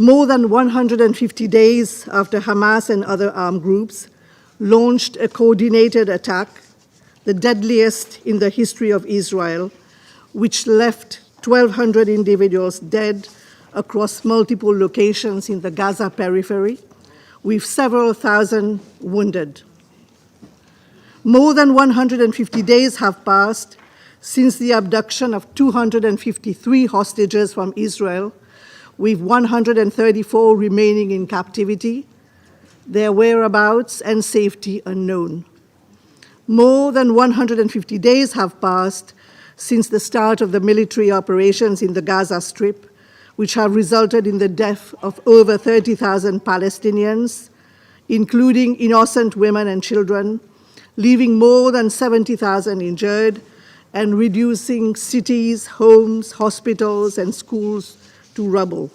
more than 150 days after Hamas and other armed groups launched a coordinated attack, the deadliest in the history of Israel, which left 1,200 individuals dead across multiple locations in the Gaza periphery, with several thousand wounded. More than 150 days have passed since the abduction of 253 hostages from Israel, with 134 remaining in captivity, their whereabouts and safety unknown. More than 150 days have passed since the start of the military operations in the Gaza Strip, which have resulted in the death of over 30,000 Palestinians, including innocent women and children, leaving more than 70,000 injured, and reducing cities, homes, hospitals, and schools to rubble.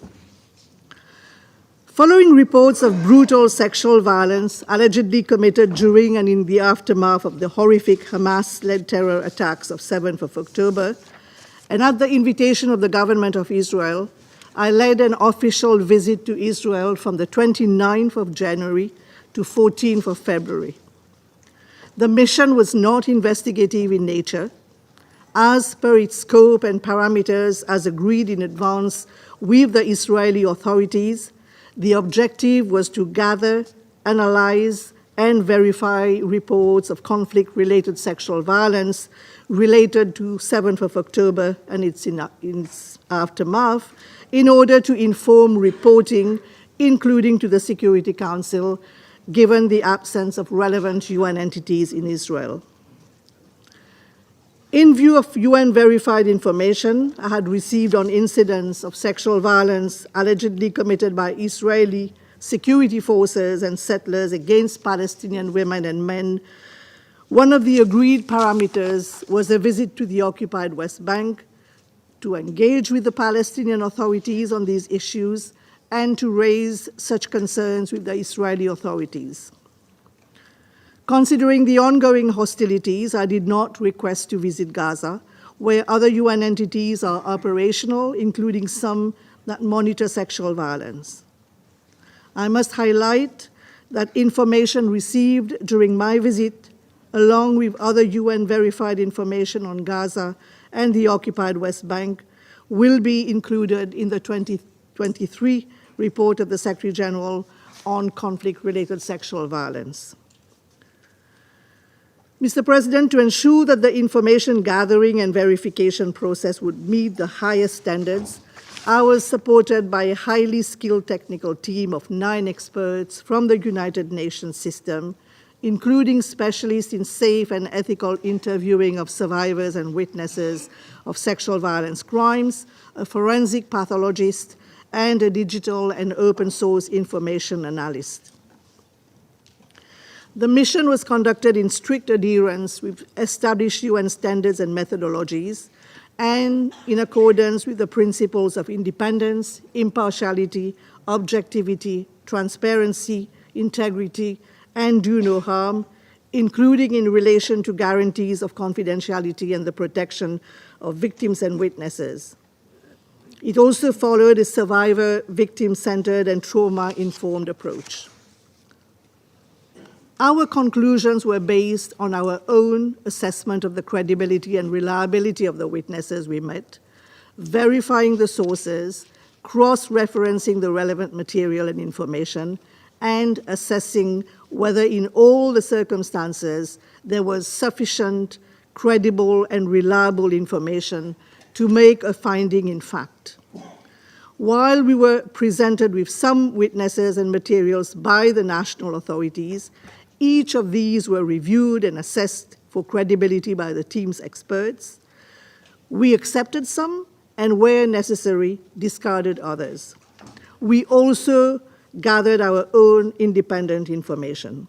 Following reports of brutal sexual violence allegedly committed during and in the aftermath of the horrific Hamas-led terror attacks of 7th of October, and at the invitation of the government of Israel, I led an official visit to Israel from the 29th of January to 14th of February. The mission was not investigative in nature. As per its scope and parameters as agreed in advance with the Israeli authorities, the objective was to gather, analyze, and verify reports of conflict-related sexual violence related to 7th of October and its aftermath, in order to inform reporting, including to the Security Council, given the absence of relevant UN entities in Israel. In view of UN-verified information I had received on incidents of sexual violence allegedly committed by Israeli security forces and settlers against Palestinian women and men, one of the agreed parameters was a visit to the occupied West Bank to engage with the Palestinian authorities on these issues and to raise such concerns with the Israeli authorities. Considering the ongoing hostilities, I did not request to visit Gaza, where other UN entities are operational, including some that monitor sexual violence. I must highlight that information received during my visit, along with other UN-verified information on Gaza and the occupied West Bank, will be included in the 2023 report of the Secretary General on conflict-related sexual violence. Mr. President, to ensure that the information gathering and verification process would meet the highest standards, I was supported by a highly skilled technical team of 9 experts from the United Nations system, including specialists in safe and ethical interviewing of survivors and witnesses of sexual violence crimes, a forensic pathologist, and a digital and open source information analyst. The mission was conducted in strict adherence with established UN standards and methodologies, and in accordance with the principles of independence, impartiality, objectivity, transparency, integrity, and do no harm, including in relation to guarantees of confidentiality and the protection of victims and witnesses. It also followed a survivor, victim-centered, and trauma-informed approach. Our conclusions were based on our own assessment of the credibility and reliability of the witnesses we met, verifying the sources, cross-referencing the relevant material and information, and assessing whether in all the circumstances there was sufficient, credible, and reliable information to make a finding in fact. While we were presented with some witnesses and materials by the national authorities, each of these were reviewed and assessed for credibility by the team's experts. We accepted some and, where necessary, discarded others. We also gathered our own independent information.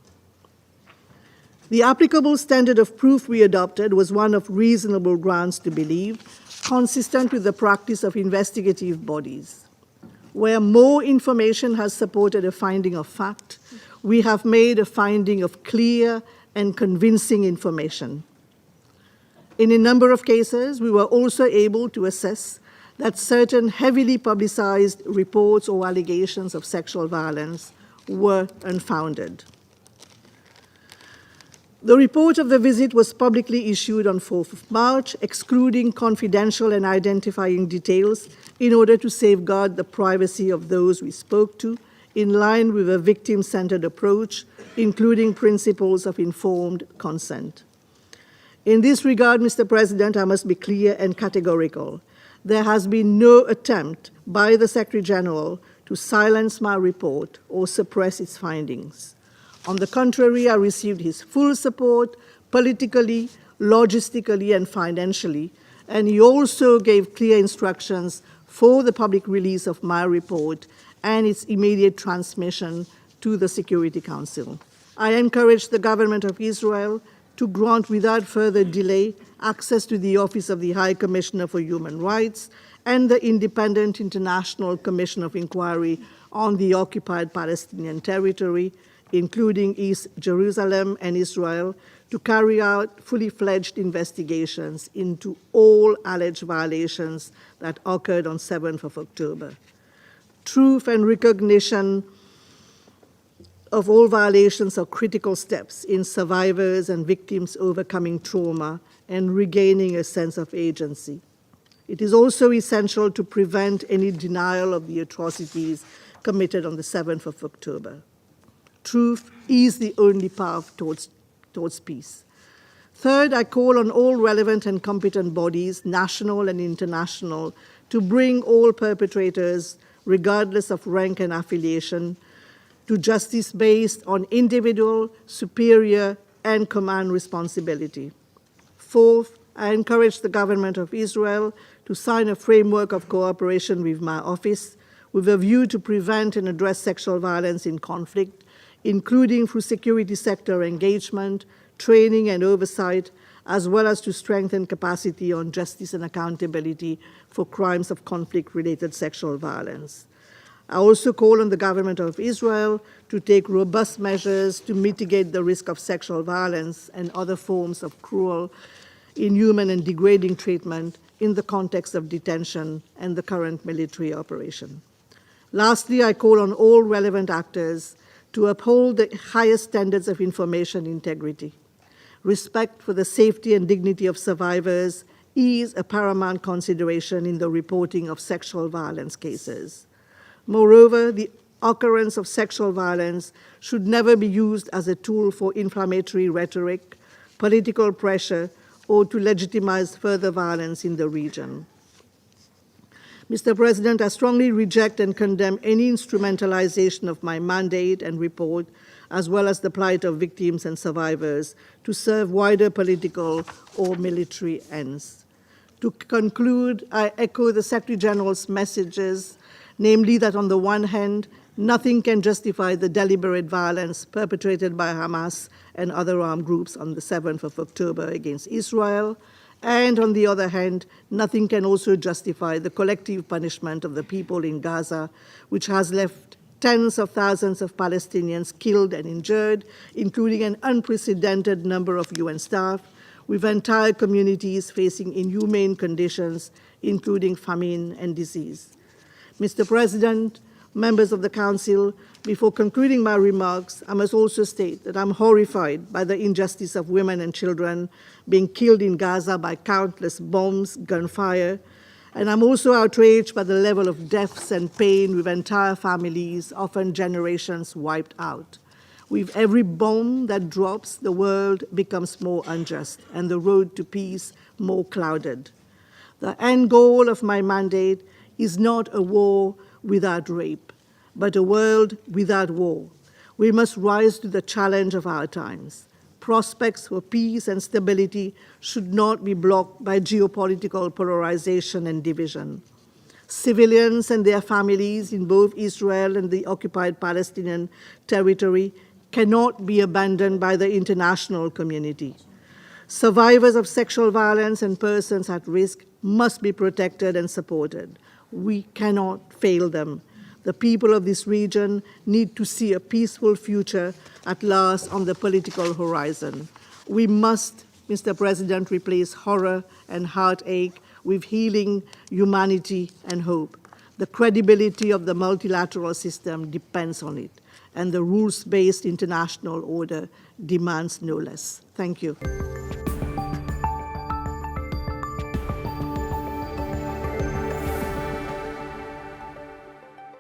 The applicable standard of proof we adopted was one of reasonable grounds to believe, consistent with the practice of investigative bodies. Where more information has supported a finding of fact, we have made a finding of clear and convincing information. In a number of cases, we were also able to assess that certain heavily publicized reports or allegations of sexual violence were unfounded. The report of the visit was publicly issued on 4th of March, excluding confidential and identifying details in order to safeguard the privacy of those we spoke to, in line with a victim-centered approach, including principles of informed consent. In this regard, Mr. President, I must be clear and categorical. There has been no attempt by the Secretary General to silence my report or suppress its findings. On the contrary, I received his full support politically, logistically, and financially, and he also gave clear instructions for the public release of my report and its immediate transmission to the Security Council. I encourage the government of Israel to grant without further delay access to the Office of the High Commissioner for Human Rights and the Independent International Commission of Inquiry on the Occupied Palestinian Territory, including East Jerusalem and Israel, to carry out fully fledged investigations into all alleged violations that occurred on 7th of October. Truth and recognition of all violations are critical steps in survivors and victims overcoming trauma and regaining a sense of agency. It is also essential to prevent any denial of the atrocities committed on the 7th of October. Truth is the only path towards peace. Third, I call on all relevant and competent bodies, national and international, to bring all perpetrators, regardless of rank and affiliation, to justice based on individual, superior, and command responsibility. Fourth, I encourage the government of Israel to sign a framework of cooperation with my office with a view to prevent and address sexual violence in conflict, including through security sector engagement, training and oversight, as well as to strengthen capacity on justice and accountability for crimes of conflict-related sexual violence. I also call on the government of Israel to take robust measures to mitigate the risk of sexual violence and other forms of cruel, inhuman, and degrading treatment in the context of detention and the current military operation. Lastly, I call on all relevant actors to uphold the highest standards of information integrity. Respect for the safety and dignity of survivors is a paramount consideration in the reporting of sexual violence cases. Moreover, the occurrence of sexual violence should never be used as a tool for inflammatory rhetoric, political pressure, or to legitimize further violence in the region. Mr. President, I strongly reject and condemn any instrumentalization of my mandate and report, as well as the plight of victims and survivors, to serve wider political or military ends. To conclude, I echo the Secretary General's messages, namely that on the one hand, nothing can justify the deliberate violence perpetrated by Hamas and other armed groups on the 7th of October against Israel, and on the other hand, nothing can also justify the collective punishment of the people in Gaza, which has left tens of thousands of Palestinians killed and injured, including an unprecedented number of UN staff, with entire communities facing inhumane conditions, including famine and disease. Mr. President, members of the Council, before concluding my remarks, I must also state that I'm horrified by the injustice of women and children being killed in Gaza by countless bombs, gunfire, and I'm also outraged by the level of deaths and pain with entire families, often generations, wiped out. With every bomb that drops, the world becomes more unjust and the road to peace more clouded. The end goal of my mandate is not a war without rape, but a world without war. We must rise to the challenge of our times. Prospects for peace and stability should not be blocked by geopolitical polarization and division. Civilians and their families in both Israel and the occupied Palestinian territory cannot be abandoned by the international community. Survivors of sexual violence and persons at risk must be protected and supported. We cannot fail them. The people of this region need to see a peaceful future at last on the political horizon. We must, Mr. President, replace horror and heartache with healing, humanity, and hope. The credibility of the multilateral system depends on it, and the rules-based international order demands no less. Thank you.